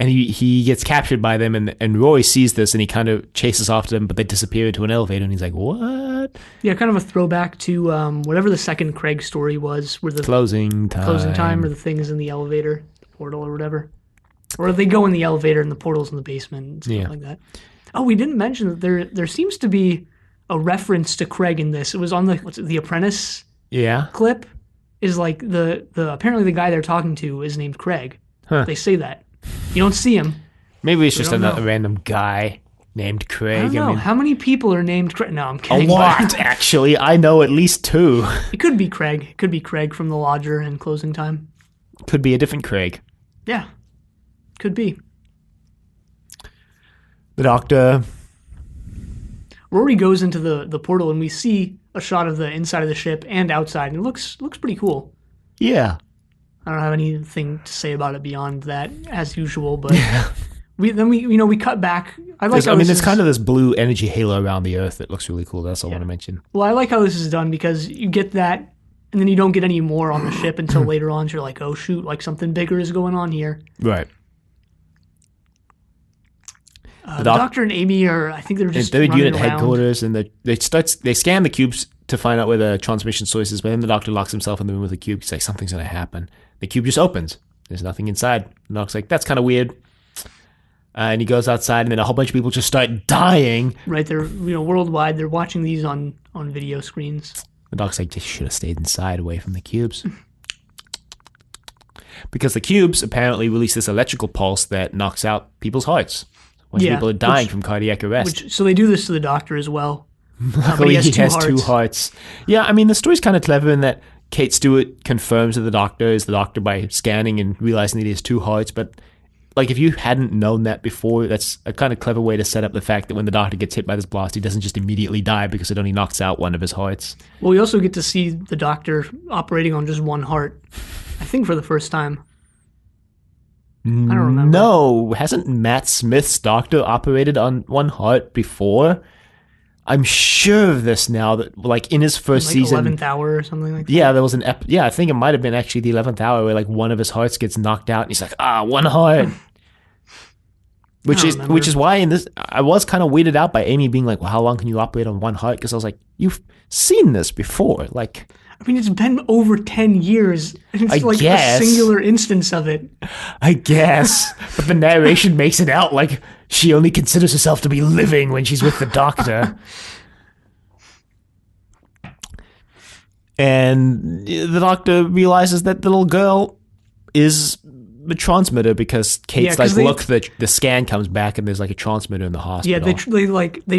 and he gets captured by them, and Rory sees this, and he kind of chases after them, but they disappear into an elevator, and he's like, what? Yeah, kind of a throwback to whatever the second Craig story was, where the closing time or the things in the elevator, the portal or whatever. Or they go in the elevator and the portal's in the basement and stuff like that. Oh, we didn't mention that there seems to be a reference to Craig in this. It was on the Apprentice clip. Is like the apparently the guy they're talking to is named Craig. Huh. They say that. You don't see him. Maybe it's just a random guy named Craig. I don't know. How many people are named Craig? No, I'm kidding. A lot, actually. I know at least 2. It could be Craig. It could be Craig from The Lodger and Closing Time. Could be a different Craig. Yeah. Could be. The doctor. Rory goes into the portal, and we see a shot of the inside of the ship and outside, and it looks pretty cool. Yeah. I don't have anything to say about it beyond that, as usual. But we cut back. There's kind of this blue energy halo around the Earth that looks really cool. That's all I want to mention. Well, I like how this is done because you get that, and then you don't get any more on the ship until later on. So you're like, oh shoot, like something bigger is going on here. Right. The doctor and Amy I think they're just running unit around. Headquarters, and they scan the cubes to find out where the transmission source is, but then the doctor locks himself in the room with the cube. He's like, something's going to happen. The cube just opens. There's nothing inside. The doctor's like, that's kind of weird. And he goes outside, and then a whole bunch of people just start dying. Right, they're worldwide. They're watching these on video screens. The doctor's like, just should have stayed inside, away from the cubes. Because the cubes apparently release this electrical pulse that knocks out people's hearts. When people are dying from cardiac arrest. So they do this to the doctor as well. Luckily, he has 2 hearts. Yeah, I mean, the story's kind of clever in that Kate Stewart confirms that the doctor is the doctor by scanning and realizing that he has 2 hearts, but like if you hadn't known that before, that's a kind of clever way to set up the fact that when the Doctor gets hit by this blast, he doesn't just immediately die because it only knocks out one of his hearts. Well, we also get to see the Doctor operating on just one heart, I think for the first time. I don't remember. No, hasn't Matt Smith's Doctor operated on one heart before? I'm sure of this now, that like in his first season, 11th hour or something like that. Yeah, there was I think it might have been actually the 11th hour where like one of his hearts gets knocked out and he's like, one heart. Which is why in this I was kind of weirded out by Amy being like, well, how long can you operate on one heart? Because I was like, you've seen this before. Like, I mean, it's been over 10 years. And it's a singular instance of it. I guess. But the narration makes it out like she only considers herself to be living when she's with the Doctor. And the Doctor realizes that the little girl is the transmitter because Kate's the scan comes back and there's like a transmitter in the hospital. Yeah, they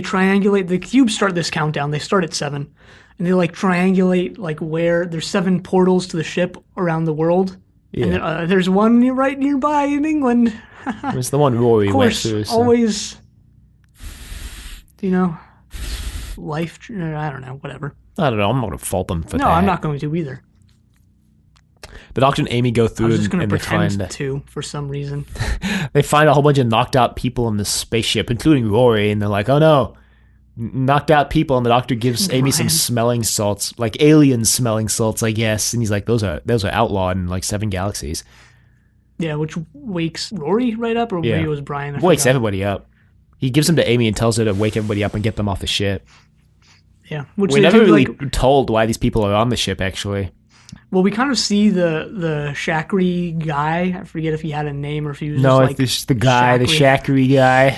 triangulate. The cubes start this countdown. They start at 7. And they like triangulate like where there's 7 portals to the ship around the world. Yeah. And there's one right nearby in England. It's the one Rory went through. So. Always, life. I don't know. Whatever. I don't know. I'm not going to fault them for that. No, I'm not going to either. The Doctor and Amy go through and they find to for some reason. They find a whole bunch of knocked out people in the spaceship, including Rory, and they're like, "Oh no, knocked out people!" And the Doctor gives Amy some smelling salts, like alien smelling salts, I guess. And he's like, "Those are outlawed in like 7 galaxies." Yeah, which wakes Rory right up, or maybe it was Brian. Wakes everybody up. He gives them to Amy and tells her to wake everybody up and get them off the ship. Yeah, which we never really told why these people are on the ship, actually. Well, we kind of see the Shakri guy. I forget if he had a name or if he was it's the guy, the Shakri guy.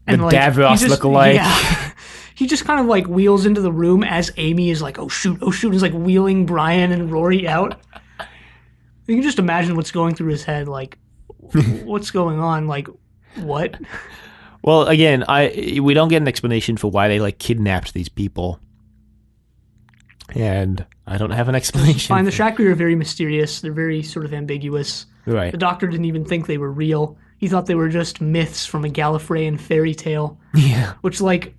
The Davros lookalike. Yeah. He just kind of like wheels into the room as Amy is like, oh shoot, is like wheeling Brian and Rory out. You can just imagine what's going through his head, like, what's going on, like, what? Well, again, we don't get an explanation for why they like kidnapped these people. And I don't have an explanation. Fine, the Shakri are very mysterious. They're very sort of ambiguous. Right. The Doctor didn't even think they were real. He thought they were just myths from a Gallifreyan fairy tale. Yeah. Which, like,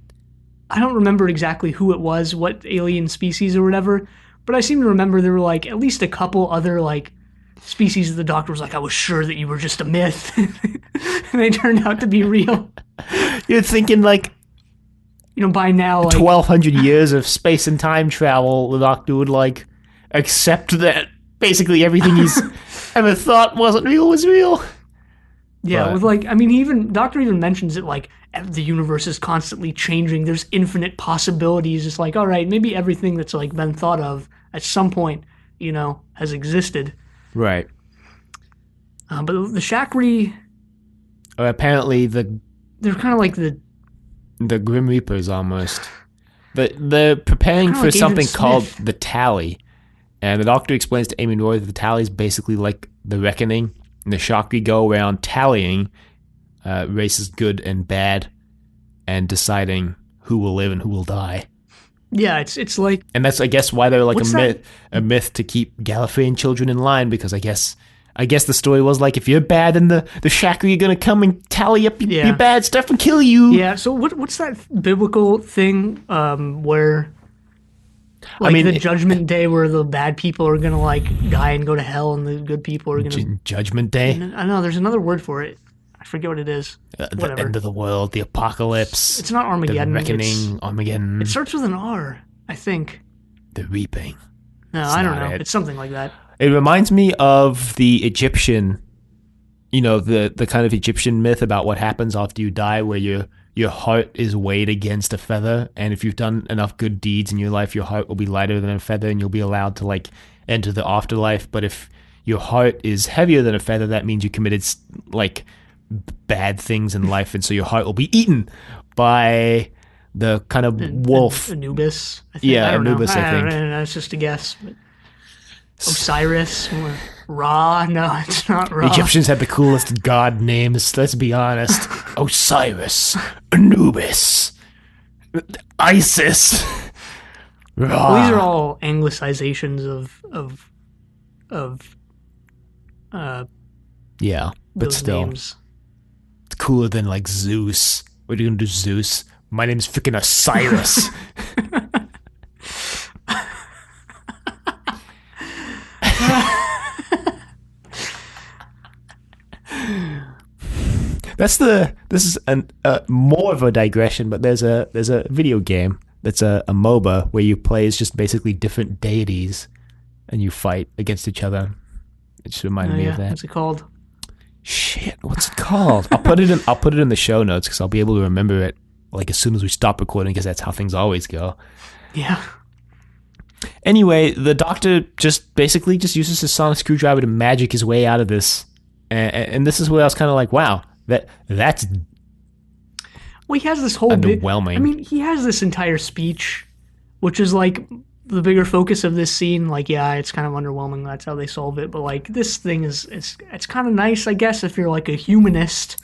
I don't remember exactly who it was, what alien species or whatever, but I seem to remember there were, like, at least a couple other, like, species that the Doctor was like, I was sure that you were just a myth. And they turned out to be real. You're thinking, like, by now, like 1,200 years of space and time travel, the Doctor would, like, accept that basically everything he's ever thought wasn't real was real. Yeah, with like, I mean, Doctor even mentions it, like, the universe is constantly changing. There's infinite possibilities. It's like, all right, maybe everything that's, like, been thought of at some point, has existed. Right. But the Shakri... apparently they're kind of like the Grim Reapers, almost. They're preparing for something called the Tally. And the Doctor explains to Amy and Roy that the Tally is basically like the Reckoning. And the Shakri go around tallying races good and bad and deciding who will live and who will die. Yeah, it's like... And that's, I guess, why they're like a myth to keep Gallifreyan children in line, because I guess the story was like, if you're bad, then the Shakri are going to come and tally up your bad stuff and kill you. Yeah, so what's that biblical thing where... Like the Judgment Day where the bad people are going to like die and go to hell and the good people are going to... Judgment Day? I know, there's another word for it. I forget what it is. The end of the world, the apocalypse. It's not Armageddon. The reckoning, Armageddon. It starts with an R, I think. The reaping. No, I don't know. It's something like that. It reminds me of the Egyptian, the kind of Egyptian myth about what happens after you die, where your heart is weighed against a feather, and if you've done enough good deeds in your life, your heart will be lighter than a feather, and you'll be allowed to like enter the afterlife. But if your heart is heavier than a feather, that means you committed like bad things in life, and so your heart will be eaten by the kind of wolf. Anubis, I think. Yeah, Anubis, I think. That's just a guess. But Osiris, Ra? No, it's not Ra. Egyptians had the coolest god names, let's be honest. Osiris, Anubis, Isis, Ra. Well, these are all anglicizations of Yeah, but those still, names. it's cooler than like Zeus. What are you gonna do, Zeus? My name's freaking Osiris. This is more of a digression, but there's a video game that's a MOBA where you play as just basically different deities and you fight against each other. It just reminded me of that. What's it called? Shit, what's it called? I'll put it in the show notes because I'll be able to remember it like as soon as we stop recording, because that's how things always go. Yeah. Anyway, the Doctor just basically just uses his sonic screwdriver to magic his way out of this, and this is where I was kind of like, wow, that's well, he has this whole underwhelming. I mean, he has this entire speech, which is like the bigger focus of this scene. Like, yeah, it's kind of underwhelming. That's how they solve it. But like, this thing is it's kind of nice, I guess, if you're like a humanist,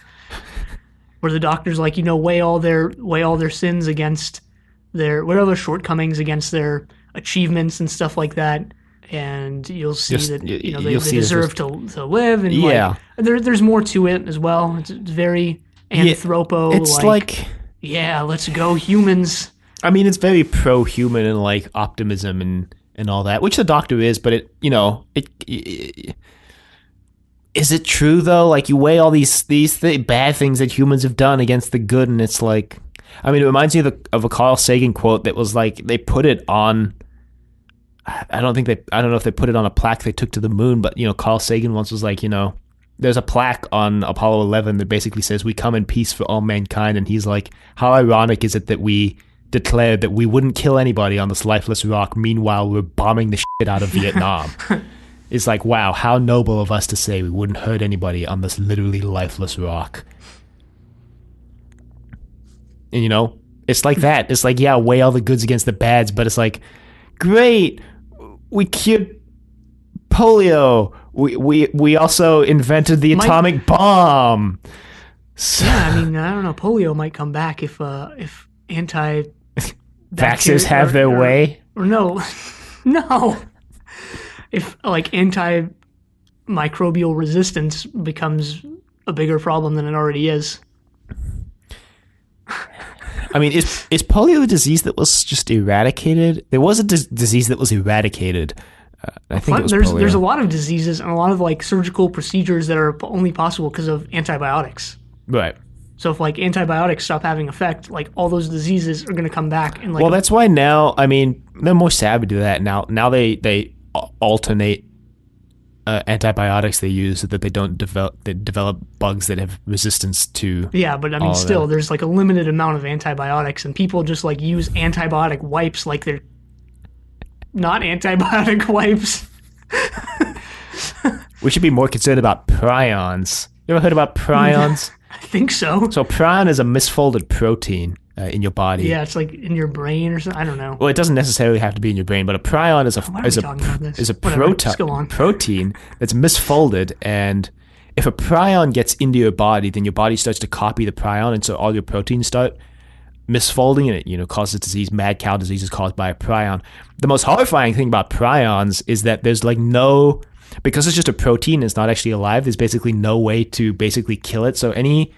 where the Doctor's like, weigh all their sins against their shortcomings against their achievements and stuff like that, and you'll see that they deserve to live, and yeah, like, there's more to it as well. It's very anthropo. Yeah, it's like yeah, let's go humans. I mean, it's very pro-human and like optimism and all that, which the Doctor is. But it is it true though? Like, you weigh all these bad things that humans have done against the good, and it's like, I mean, it reminds me of a Carl Sagan quote that was like, they put it on. I don't know if they put it on a plaque they took to the moon, but Carl Sagan once was like, there's a plaque on Apollo 11 that basically says, "We come in peace for all mankind," and he's like, how ironic is it that we declared that we wouldn't kill anybody on this lifeless rock, meanwhile we're bombing the shit out of Vietnam. It's like, wow, how noble of us to say we wouldn't hurt anybody on this literally lifeless rock. And it's like that. It's like, yeah, weigh all the goods against the bads, but it's like, great, we cured polio. We also invented the atomic bomb. So, yeah, I mean, I don't know. Polio might come back if anti vaxxers have their way. Or no. If like antimicrobial resistance becomes a bigger problem than it already is. I mean, is polio a disease that was just eradicated? There was a disease that was eradicated. I think it was polio. There's a lot of diseases and a lot of like surgical procedures that are only possible because of antibiotics. Right. So if like antibiotics stop having effect, like all those diseases are going to come back. And like, well, that's why now. I mean, they're more savvy to that now. Now they alternate antibiotics they use so that they don't develop bugs that have resistance to. Yeah, but I mean, still, there's like a limited amount of antibiotics, and people just like use antibiotic wipes like they're not antibiotic wipes. We should be more concerned about prions. You ever heard about prions? I think so. So prion is a misfolded protein in your body. Yeah, it's like in your brain or something. I don't know. Well, it doesn't necessarily have to be in your brain, but a prion is a protein that's misfolded, and if a prion gets into your body, then your body starts to copy the prion, and so all your proteins start misfolding, and it causes disease. Mad cow disease is caused by a prion. The most horrifying thing about prions is that there's like no, because it's just a protein, it's not actually alive, there's basically no way to basically kill it. So any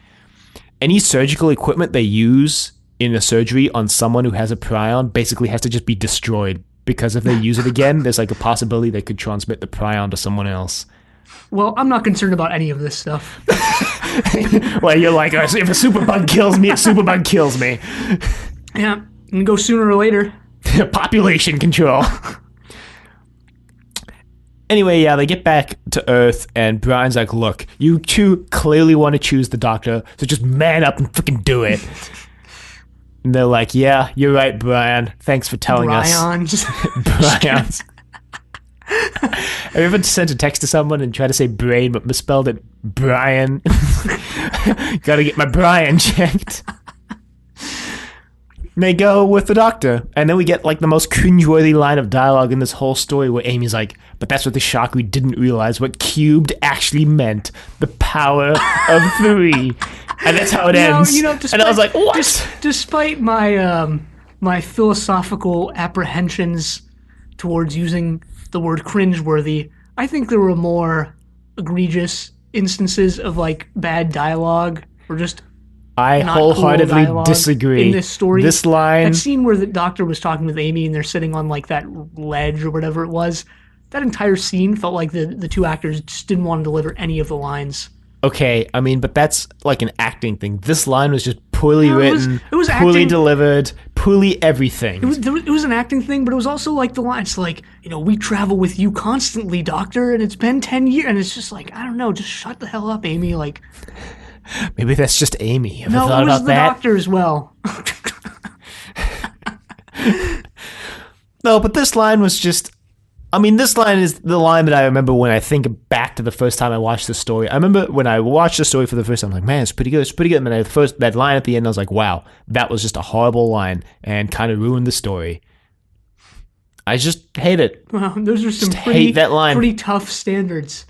surgical equipment they use in a surgery on someone who has a prion basically has to just be destroyed, because if they use it again, there's like a possibility they could transmit the prion to someone else. Well, I'm not concerned about any of this stuff. Well, you're like, if a superbug kills me, a superbug kills me. Yeah, and go sooner or later. Population control. Anyway, yeah, they get back to Earth, and Brian's like, look, you two clearly want to choose the Doctor, so just man up and freaking do it. And they're like, yeah, you're right, Brian. Thanks for telling us. Bryons. Have you ever sent a text to someone and tried to say brain but misspelled it Brian? Gotta get my Brian checked. And they go with the Doctor. And then we get like the most cringeworthy line of dialogue in this whole story, where Amy's like, but that's what the shock, we didn't realize what cubed actually meant. The power of 3. And that's how it ends. And I was like, what? Despite my my philosophical apprehensions towards using the word cringeworthy, I think there were more egregious instances of like bad dialogue or just I not cool wholeheartedly dialogue disagree. in this story. This line, that scene where the doctor was talking with Amy and they're sitting on like that ledge or whatever it was, that entire scene felt like the two actors just didn't want to deliver any of the lines. okay, I mean, but that's like an acting thing. This line was just poorly written, it was poorly acting. delivered, poorly everything. It was an acting thing, but it was also like the lines like, we travel with you constantly, Doctor, and it's been 10 years. And it's just like, I don't know, just shut the hell up, Amy. Like, Maybe that's just Amy. Ever no, thought it was about the that? Doctor as well. No, but this line was just... I mean, this line is the line that I remember when I think back to the first time I watched the story. I remember when I watched the story for the first time, I'm like, man, it's pretty good, it's pretty good. And then that line at the end, I was like, wow, that was just a horrible line and kind of ruined the story. I just hate it. Well, those are some Just hate that line. pretty tough standards.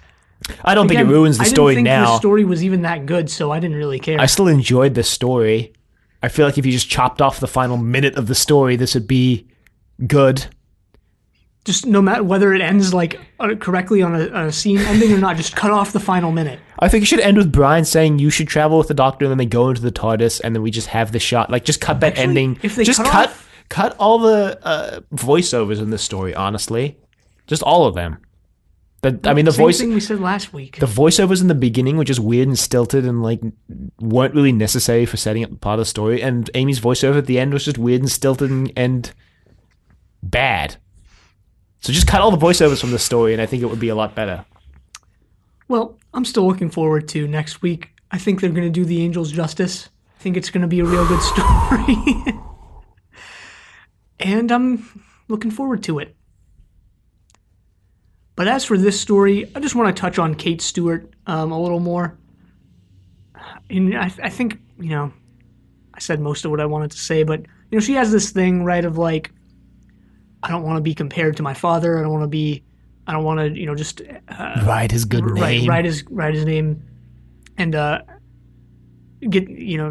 I don't think it ruins the story I didn't think now. the story was even that good, so I didn't really care. I still enjoyed the story. I feel like if you just chopped off the final minute of the story, this would be good. Just no matter whether it ends like correctly on a scene ending or not, just cut off the final minute. I think it should end with Brian saying you should travel with the Doctor, and then they go into the TARDIS, and then we just have the shot. Like, just cut that ending. If they just cut all the voiceovers in this story. Honestly, just all of them. The same thing we said last week. The voiceovers in the beginning were just weird and stilted, and like weren't really necessary for setting up part of the story. And Amy's voiceover at the end was just weird and stilted and bad. So just cut all the voiceovers from the story, and I think it would be a lot better. Well, I'm still looking forward to next week. I think they're going to do the Angels justice. I think it's going to be a real good story. And I'm looking forward to it. But as for this story, I just want to touch on Kate Stewart a little more. And I think, I said most of what I wanted to say, but, she has this thing, right, of like, I don't want to be compared to my father. I don't want to, just write his good name. Write his name, and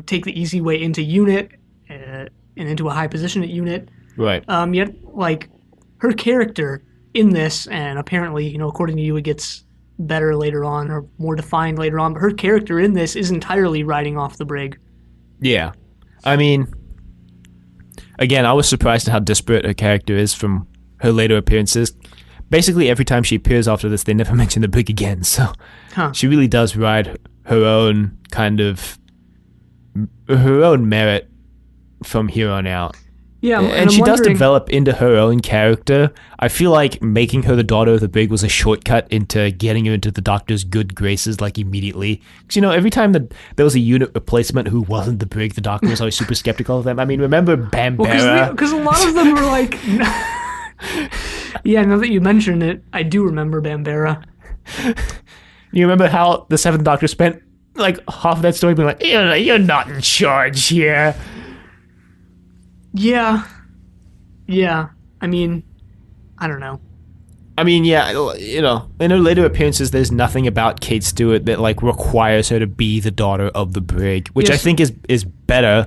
take the easy way into unit and into a high position at unit. Right. Yet, like, her character in this, and apparently, according to you, it gets better later on or more defined later on. But her character in this is entirely riding off the brig. Yeah, I mean. Again, I was surprised at how disparate her character is from her later appearances. Basically, every time she appears after this, they never mention the brig again. So she really does ride her own merit from here on out. Yeah, and she does develop into her own character. I feel like making her the daughter of the brig was a shortcut into getting her into the Doctor's good graces, like, immediately. Because, every time that there was a unit replacement who wasn't the brig, the Doctor was always super skeptical of them. I mean, remember Bambera? Because a lot of them were like... Yeah, now that you mention it, I do remember Bambera. You remember how the Seventh Doctor spent, like, half of that story being like, you're not in charge here. Yeah. I mean, I don't know. I mean, yeah, in her later appearances, there's nothing about Kate Stewart that, like, requires her to be the daughter of the brig, which I think is better,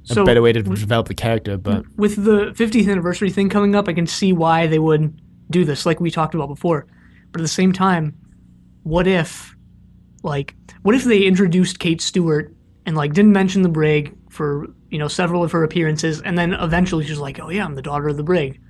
a better way to develop the character. But with the 50th anniversary thing coming up, I can see why they would do this, like we talked about before. But at the same time, what if they introduced Kate Stewart and, like, didn't mention the brig for, several of her appearances, and then eventually she's like, oh yeah, I'm the daughter of the brig.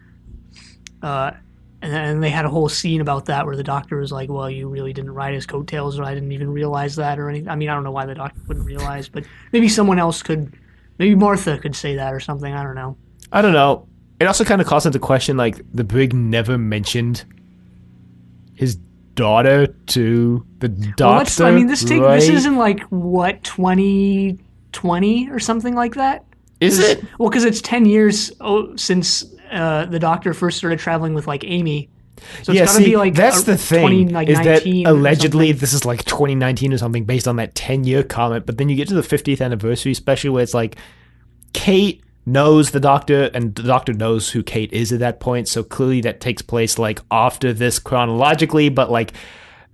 And then they had a whole scene about that where the Doctor was like, well, you really didn't ride his coattails, or I didn't even realize that, or anything. I mean, I don't know why the Doctor wouldn't realize, but maybe someone else could, maybe Martha could say that or something, I don't know. I don't know. It also kind of calls into question, like, the brig never mentioned his daughter to the Doctor. Well, this is in, like, what, 2020 or something like that? Is it? Well, because it's 10 years since the Doctor first started traveling with, like, Amy. So it's gotta be, like, that's the thing, is that allegedly something. this is, like, 2019 or something based on that 10-year comment, but then you get to the 50th anniversary special where it's like, Kate knows the Doctor, and the Doctor knows who Kate is at that point, so clearly that takes place, like, after this chronologically, but, like,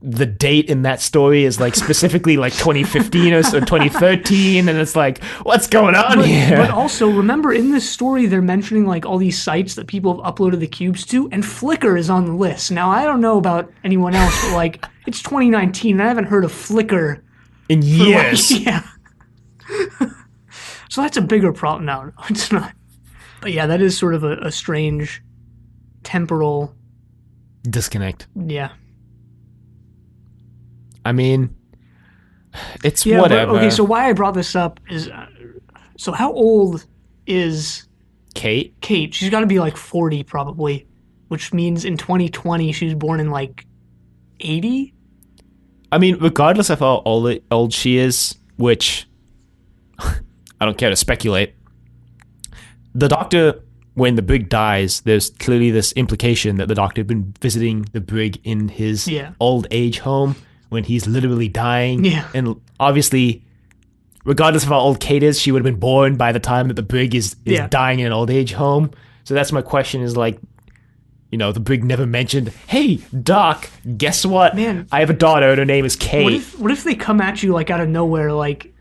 the date in that story is like specifically like 2015 or 2013, and it's like, what's going on here? But also, remember in this story, they're mentioning like all these sites that people have uploaded the cubes to, and Flickr is on the list. Now, I don't know about anyone else, but like, it's 2019, and I haven't heard of Flickr In years. like, yeah. So that's a bigger problem. No, it's not. But yeah, that is sort of a strange temporal Disconnect. Yeah. I mean, it's Yeah, whatever. But, okay, so why I brought this up is, so how old is Kate? Kate? She's got to be like 40 probably, which means in 2020 she was born in like 80? I mean, regardless of how old she is, which I don't care to speculate, the Doctor, when the Brig dies, there's clearly this implication that the Doctor had been visiting the Brig in his old age home when he's literally dying. Yeah. And obviously, regardless of how old Kate is, she would have been born by the time that the Brig is dying in an old age home. So that's my question is like, you know, the Brig never mentioned, hey, Doc, guess what? Man. I have a daughter and her name is Kate. What if they come at you like out of nowhere, like,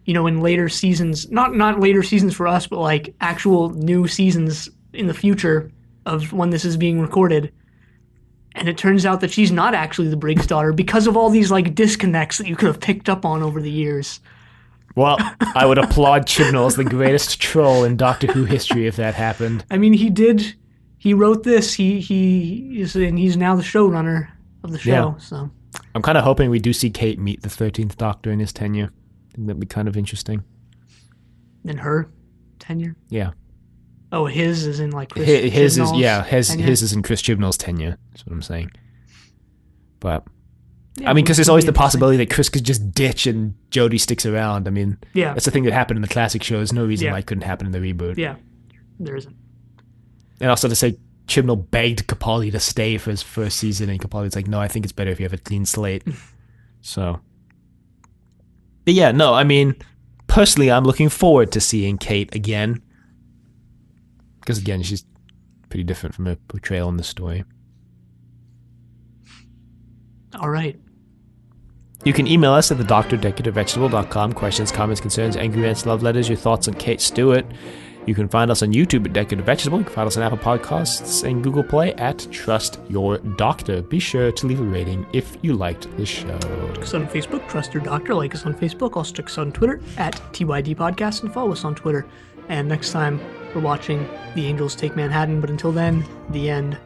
you know, in later seasons, not later seasons for us, but like actual new seasons in the future of when this is being recorded. And it turns out that she's not actually the Brig's daughter because of all these like disconnects that you could have picked up on over the years. Well, I would applaud Chibnall as the greatest troll in Doctor Who history if that happened. I mean, he wrote this, he's now the showrunner of the show, Yeah. so. I'm kind of hoping we do see Kate meet the 13th Doctor in his tenure. I think that'd be kind of interesting. In her tenure? Yeah. Oh, his is in like Chris his is Chibnall's tenure? his is in Chris Chibnall's tenure. That's what I'm saying. But Yeah, I mean, because there's would always be the possibility that Chris could just ditch and Jodie sticks around. I mean, that's the thing that happened in the classic show. There's no reason why it couldn't happen in the reboot. Yeah, there isn't. And also to say Chibnall begged Capaldi to stay for his first season, and Capaldi's like, no, I think it's better if you have a clean slate. So, but yeah, no, I mean, personally, I'm looking forward to seeing Kate again. Because again, she's pretty different from her portrayal in the story. All right. You can email us at thedoctor@decorativevegetable.com. Questions, comments, concerns, angry rants, love letters, your thoughts on Kate Stewart. You can find us on YouTube at Decorative Vegetable. You can find us on Apple Podcasts and Google Play at Trust Your Doctor. Be sure to leave a rating if you liked this show. Check us out on Facebook, Trust Your Doctor. Like us on Facebook. Also check us out on Twitter at TYD Podcast and follow us on Twitter. And next time, we're watching The Angels Take Manhattan. But until then, the end.